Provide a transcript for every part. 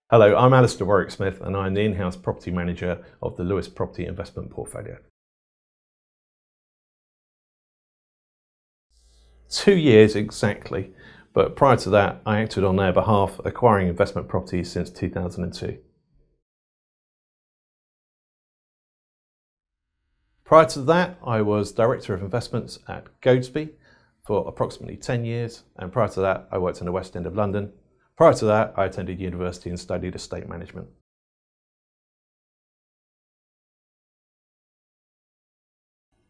Hello, I'm Alastair Warwick-Smith and I'm the in-house property manager of the Lewis Property Investment Portfolio. 2 years exactly, but prior to that I acted on their behalf acquiring investment properties since 2002. Prior to that I was Director of Investments at Goadsby for approximately 10 years, and prior to that I worked in the West End of London. Prior to that, I attended university and studied estate management.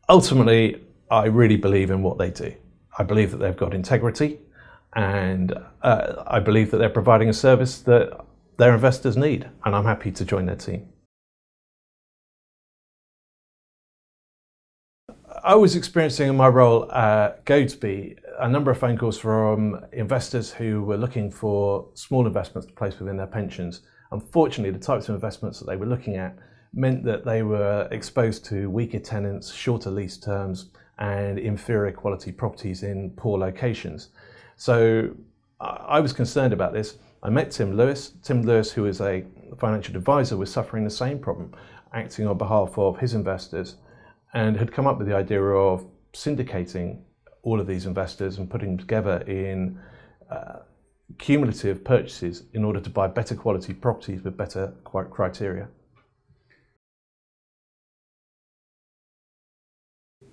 Ultimately, I really believe in what they do. I believe that they've got integrity, and I believe that they're providing a service that their investors need, and I'm happy to join their team. I was experiencing in my role at Goadsby a number of phone calls from investors who were looking for small investments to place within their pensions. Unfortunately, the types of investments that they were looking at meant that they were exposed to weaker tenants, shorter lease terms, and inferior quality properties in poor locations. So I was concerned about this. I met Tim Lewis. Tim Lewis, who is a financial advisor, was suffering the same problem, acting on behalf of his investors, and had come up with the idea of syndicating all of these investors and putting them together in cumulative purchases in order to buy better quality properties with better criteria.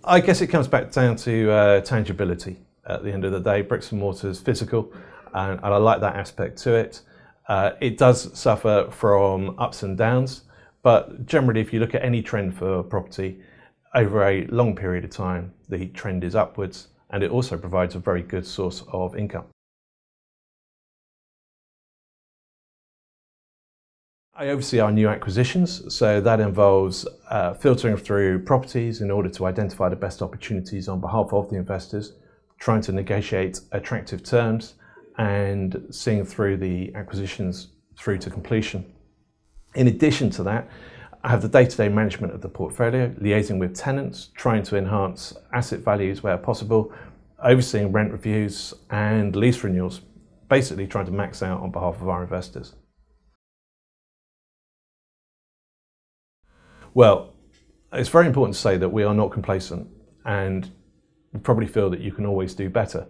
I guess it comes back down to tangibility. At the end of the day, bricks and mortar is physical, and I like that aspect to it. It does suffer from ups and downs, but generally if you look at any trend for property, over a long period of time, the trend is upwards, and it also provides a very good source of income. I oversee our new acquisitions, so that involves filtering through properties in order to identify the best opportunities on behalf of the investors, trying to negotiate attractive terms, and seeing through the acquisitions through to completion. In addition to that, I have the day-to-day management of the portfolio, liaising with tenants, trying to enhance asset values where possible, overseeing rent reviews and lease renewals, basically trying to max out on behalf of our investors. Well, it's very important to say that we are not complacent, and we probably feel that you can always do better.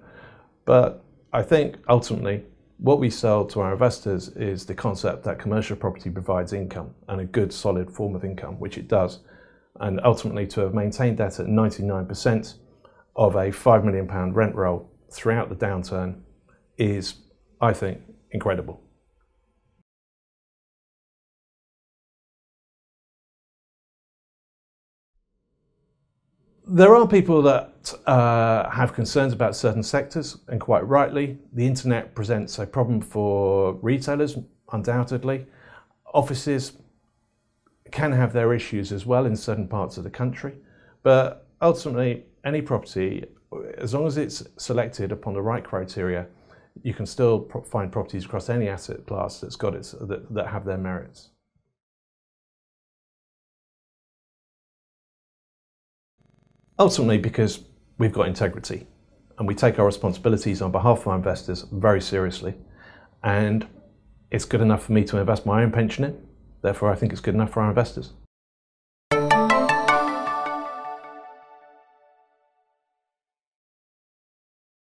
But I think ultimately what we sell to our investors is the concept that commercial property provides income, and a good solid form of income, which it does. And ultimately to have maintained that at 99% of a £5 million rent roll throughout the downturn is, I think, incredible. There are people that have concerns about certain sectors, and quite rightly. The internet presents a problem for retailers, undoubtedly. Offices can have their issues as well in certain parts of the country, but ultimately any property, as long as it's selected upon the right criteria, you can still find properties across any asset class that have their merits. Ultimately because we've got integrity and we take our responsibilities on behalf of our investors very seriously, and it's good enough for me to invest my own pension in, therefore I think it's good enough for our investors.